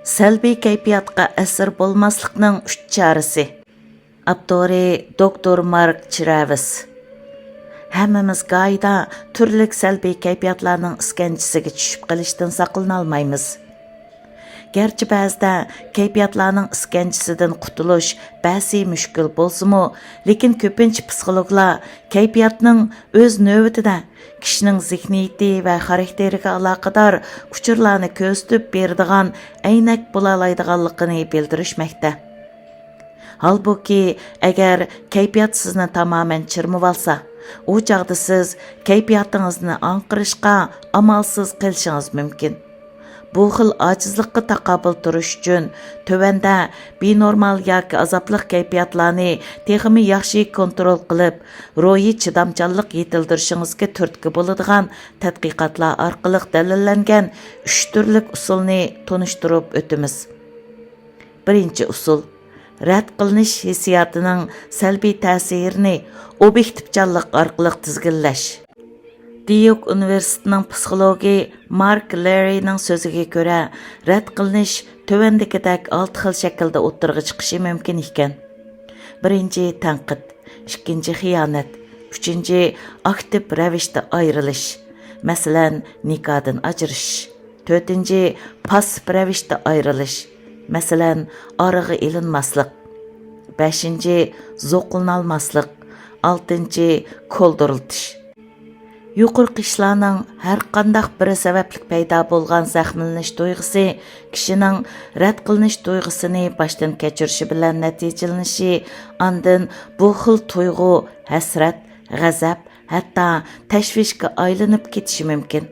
Səlbi kayfiyatqa əsir bolmaslıqның 3 çarəsi. Abdori Dr. Mark Travis. Həmmimiz qayda türlük səlbi kayfiyatlarning iskanchisiga tushib qilishdan saqlanolmaymiz. Gerçi bəzida kayfiyatlarning iskanchisidan qutulish ba'zi mushkul bo'lsa-mu, lekin ko'pincha psixologlar kayfiyatning o'z navbatida kishining zihniyati va xarakteriga aloqador uchurlarni ko'rsatib beradigan aynak bo'la oladiganligini bildirishmoqda. Halbuki agar kayfiyat sizni tamoman chirmib olsa, u chaqda siz kayfiyatingizni anqirishga amalsiz qilishingiz mumkin. Bu xil ojizlikqa taqobil turish uchun tövəndə benormal yoki azobli kayfiyatlarni texmi yaxshi kontrol qilib, ro'yi chidamchanlik yetildirishingizga turtki bo'ladigan tadqiqotlar orqali dalillangan 3 turlik usulni tunishtirib o'tamiz. Birinchi usul: rad qilinish hissiyotining salbiy ta'sirini obyektivchanlik orqali tizginlash. Duke Universitetining psixologi Mark Larry'ning so'ziga ko'ra, rad qilinish tövəndikidek 6 xil shaklda o'ttirg'i chiqishi mumkin ekan. Birinchi tanqid, ikkinchi xiyonat, uchinchi aktiv ravishda ayrilish, masalan, nikohdan ajrashish, to'rtinchi passiv ravishda ayrilish, masalan, orig'i ilinmaslik, beshinchi zo'qlanolmaslik, oltinchi ko'ldiriltish. Yuqorqi ishlarning har qanday bir sabablik paydo bo'lgan zaxmlanish tuyg'usi kishining rad qilinish tuyg'usini boshdan kechirishi bilan natijalanishi, andin bu xil tuyg'u hasrat, g'azab, hatto tashvishga aylanib ketishi mumkin.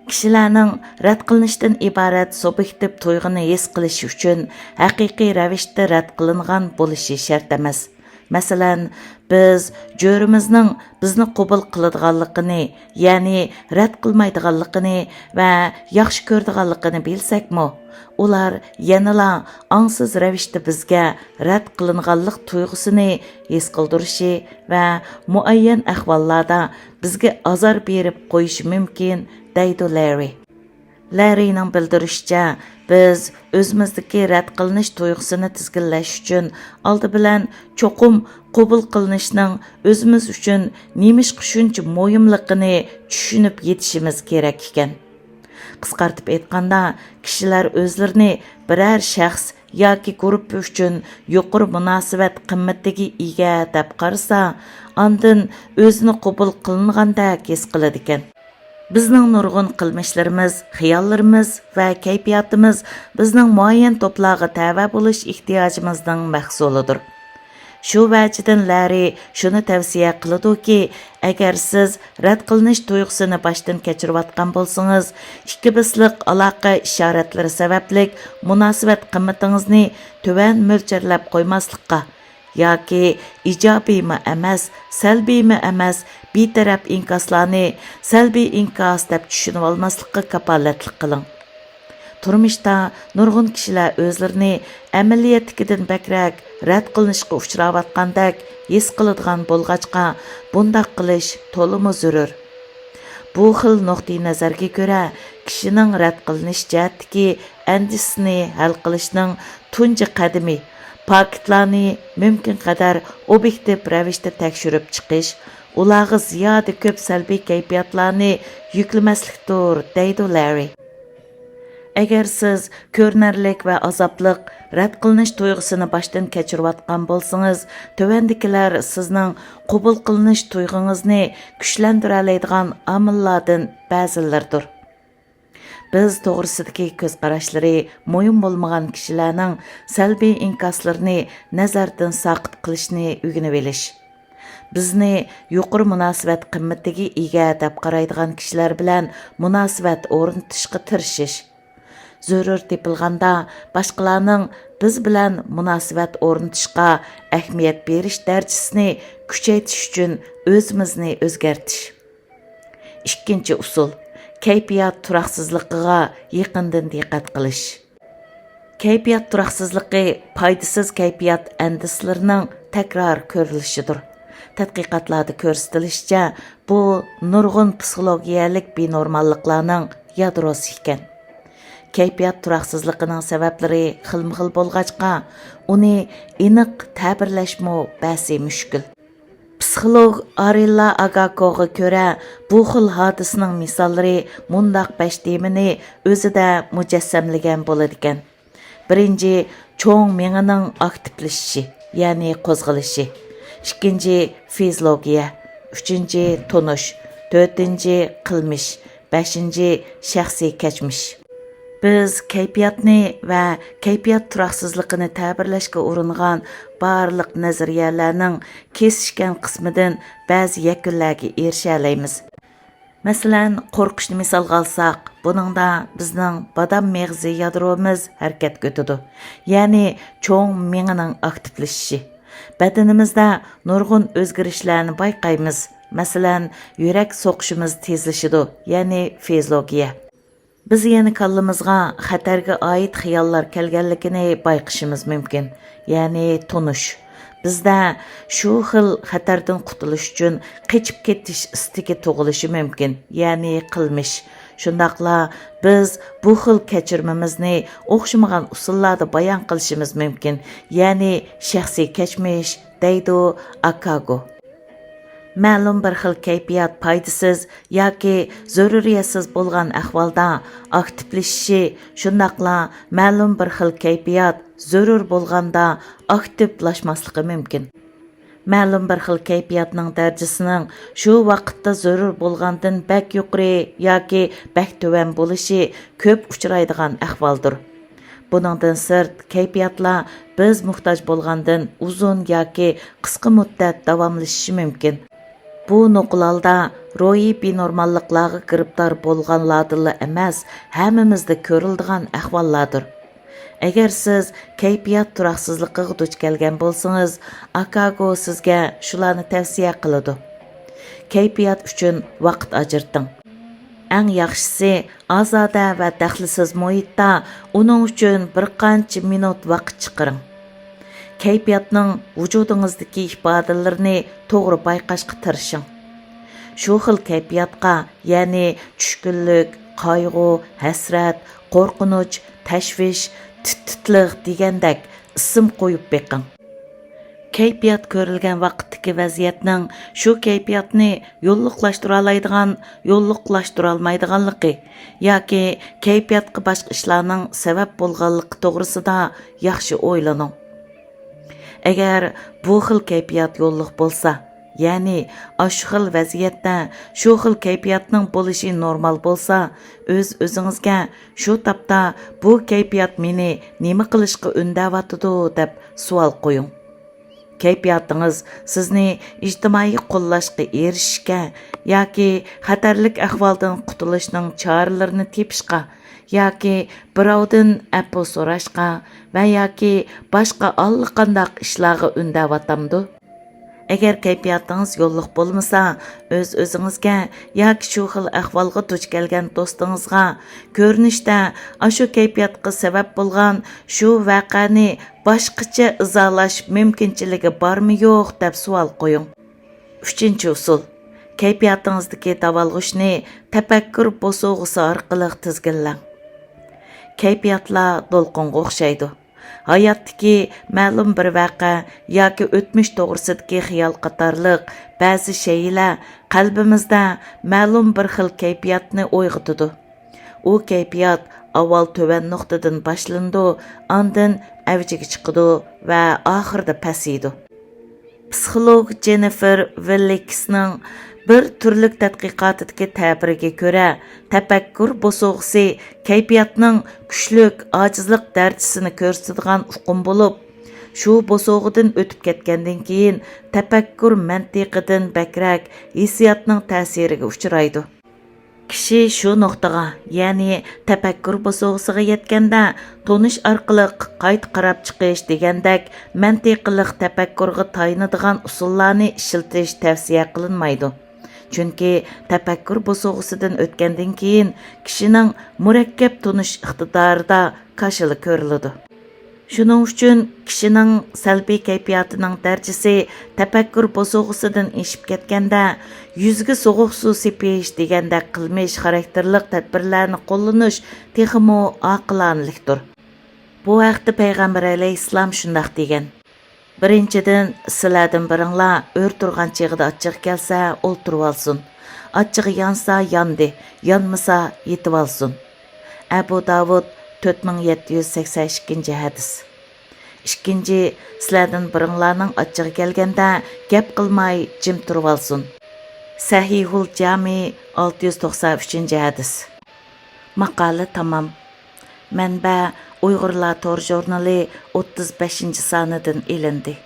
Kishilarning rad qilinishdan iborat subyektiv tuyg'uni his qilish uchun haqiqiy ravishda rad qilingan bo'lishi shart emas. Masalan, biz jo'rimizning bizni qabul qiladiganligini, ya'ni rad qilmaydiganligini va yaxshi ko'radiganligini bilsakmi, ular yanala ongsiz ravishda bizga rad qilinganlik tuyg'usini his qildirishi va muayyan ahvollarda bizga azor berib qo'yishi mumkin, deydi Larry. Larry'ning bildirishicha, biz o'zimizdagi rad qilinish tuyg'usini tizginlash uchun oldi bilan cho'qim qabul qilinishning o'zimiz uchun nemish shuncha muhimligini tushunib yetishimiz kerak ekan. Qisqartib aytganda, kishilar o'zlarini biror shaxs yoki guruh uchun yuqori munosabat qimmatiga ega deb qarasa, andin o'zini qabul qilingandek his qiladi ekan. Bizning nurg'un qilmishlarimiz, xiyollarimiz va kayfiyatimiz bizning muayyan to'plarga tava bo'lish ehtiyojimizning mahsulidir. Shu vajidan Larry shuni tavsiya qiladi-ki, agar siz rad qilinish tuyg'usini boshdan kechirayotgan bo'lsangiz, ikki bisliq aloqa ishoratlari sababli munosabat qimmatingizni tuvan mo'ljarlab qo'ymaslikqa yoki ijobiymi emas, salbiymi emas, betaraf inkoslarni salbiy inkos deb tushunib olmaslikqa kapolatlik qiling. Turmishda nurg'un kishilar o'zlarini amaliyotdagidan bakrak rad qilinishga uchrayotgandek his qiladigan bo'lg'achqa, bunday qilish to'liq zarur. Bu xil nuqtai nazarga ko'ra, kishining rad qilinish jihatdagi andisini hal qilishning tunji qadami paketlarni mumkin qadar obyektiv ravishda tekshirib chiqish, ularga ziyoda ko'p salbiy kayfiyatlarni yuklamaslikdir, deydi Larry. Agar siz ko'rinarlik va azobliq rad qilinish tuyg'usini boshdan kechirayotgan bo'lsangiz, tovandikilar sizning qabul qilinish tuyg'ungizni kuchlantira oladigan omillardan ba'zilardir. Biz to'g'risidagi ko'z qarashlari muhim bo'lmagan kishilarning salbiy inkoslarini nazardan saqit qilishni o'rganib olish. Bizni yuqori munosabat qimmatiga ega deb qaraydigan kishilar bilan munosabat o'rnatishga tirishish. Zarur tepilganda boshqalarning biz bilan munosabat o'rnatishga ahamiyat berish darajasini kuchaytirish uchun o'zimizni o'zgartish. Ikkinchi usul: kayfiyat turaqsizligiga yaqindan diqqat qilish. Kayfiyat turaqsizligi foydasiz kayfiyat andislarining takror ko'rilishidir. Tadqiqotlarda ko'rsatilishicha, bu nurg'un psixologiyalik benormalliklarning yadrosi ekan. kayfiyat turaqsızlığının səbəbləri xilma-xil bolğaçqa, uni aniq ta'birlashmo ba'zi müşkül. Psixolog Arilla Agako'ga ko'ra, bu xil hodisaning misollari mundaq 5 temini o'zida mujassamlagan bo'ladi ekan. Birinchi, cho'ng miyaning aktivlashishi, ya'ni qo'zg'alishi. Ikkinchi, fiziologiya. Uchinchi, tonish. To'rtinchi, qilmish. Beshinchi, shaxsiy kechmish. Biz kayfiyatni va kayfiyat turaqsizligini ta'birlashga uringan barliq nazariyalarning kesishgan qismidan ba'zi yakunlarga erisha olamiz. Masalan, qo'rqishni misolga olsak, buningda bizning badam mag'zi yadromiz harakatga o'tadi. Ya'ni cho'ng miyaning aktivlashishi. Badanimizda nurg'un o'zgarishlarni bayqaymiz. Masalan, yurak so'qishimiz tezlashidi, ya'ni fiziologiya. Biz yana kallamizga xatarga oid xiyollar kelganligini bayqashimiz mumkin, ya'ni tonish. Bizda shu xil xatardan qutulish uchun qechib ketish istagi tug'ilishi mumkin, ya'ni qilmish. Shundaqla biz bu xil kechirmamizni o'xshamagan usullarda bayon qilishimiz mumkin, ya'ni shaxsiy kechmish deydi Akago. Ma'lum bir xil kayfiyat foydasiz yoki zaruriyatsiz bo'lgan ahvolda aktivlashishi, shundaqla ma'lum bir xil kayfiyat zarur bo'lganda aktivlashmasligi mumkin. Ma'lum bir xil kayfiyatning darajasining shu vaqtda zarur bo'lgandan bak yuqori yoki bak tuvan bo'lishi ko'p uchraydigan ahvoldir. Buningdan sirt kayfiyatlar biz muhtoj bo'lgandan uzun yoki qisqa muddat davomlashishi mumkin. Bu nuqlalda ro'yi binormalliklarga giribdor bo'lganlardir emas, hammamizda ko'riladigan ahvollardir. Agar siz kayfiyat turaqsizligiga duch kelgan bo'lsangiz, Akago sizga shularni tavsiya qiladi. Kayfiyat uchun vaqt ajrating. Eng yaxshisi, ozoda va daxlisiz muhitda uning uchun bir qancha minut vaqt chiqiring. Kayfiyatning vujudingizdagi ifodalarini to'g'ri bayqashga tirishing. Shu xil kayfiyatga, ya'ni tushkunlik, qayg'u, hasrat, qo'rqinch, tashvish, titliq degandek ism qo'yib beqing. Kayfiyat ko'rilgan vaqtdagi vaziyatning shu kayfiyatni yo'lliqlashtira oladigan, yo'lliqlashtira olmaydiganligi yoki kayfiyatga boshqa ishlarning sabab bo'lganligi to'g'risida yaxshi o'ylaning. Agar bu xil kayfiyat yo'lliq bo'lsa, ya'ni shu xil vaziyatda shu xil kayfiyatning bo'lishi normal bo'lsa, o'z-o'zingizga shu tapda bu kayfiyat meni nima qilishga undayotidi deb savol qo'ying. Kayfiyatingiz sizni ijtimoiy qo'llashga erishishga yoki xatarlik ahvoldan qutulishning choralarini tepishga yoki birovdan apu so'rashga va yoki boshqa allaqanday ishlarga undayotamdi. Agar kayfiyatingiz yo'lliq bo'lmasa, o'z-o'zingizga yoki shu xil ahvolga duch kelgan do'stingizga ko'rinishda shu kayfiyatga sabab bo'lgan shu voqeani boshqacha izolash mumkinchiligi bormi yo'q deb savol qo'ying. 3-usul. Kayfiyatingizdagi davolg'ishni tafakkur bosug'isi orqali tizginlang. Kayfiyatlar to'lqinga o'xshaydi. Hayotdagi ma'lum bir voqea yoki o'tmish to'g'risidagi xiyol qatorliq ba'zi shaylar qalbimizda ma'lum bir xil kayfiyatni uyg'otadi. U kayfiyat avval tuvan nuqtadan boshlandi, ondan avjiga chiqadi va oxirida pasaydi. Psixolog Jennifer Willicksning bir turlik tadqiqotidagi ta'biriga ko'ra, tafakkur bosug'isi kayfiyatning kuchlik ojizlik darajasini ko'rsatadigan uqum bo'lib, shu bosug'idan o'tib ketgandan keyin tafakkur mantiqidan bakrak hissiyotning ta'siriga uchraydi. Kishi shu nuqtaga, ya'ni tafakkur bosug'isiga yetganda tonish orqali qayta qarab chiqish degandek mantiqliq tafakkurga tayinadigan usullarni ishlatish tavsiya qilinmaydi. Chunki tafakkur bosug'isidan o'tgandan keyin kishining murakkab tonish iqtidorida kashili ko'riladi. Shuning uchun kishining salbiy kayfiyatining darajasi tafakkur bosug'isidan eshib ketganda yuzga sovuq suv sepish degandek qilmish xarakterlik tadbirlarni qo'llanish texmo aqlonlikdir. Bu haqda payg'ambar alayhissalom shundoq degan: birinchidan, sizlardan biringlar o'r turgan chig'ida achchiq kelsa o'ltirib olsin. Achchig'i yansa yandi, yanmasa yetib olsin. Abu Davud 4782 hadis. İkinci, sizlardan biringlarning achchig'i kelganda gap qilmay jim turib olsin. Sahihul Jami 693 hadis. Maqola tamam. Manba Uyg'urlar tor jurnali 35 sonidan ilindi.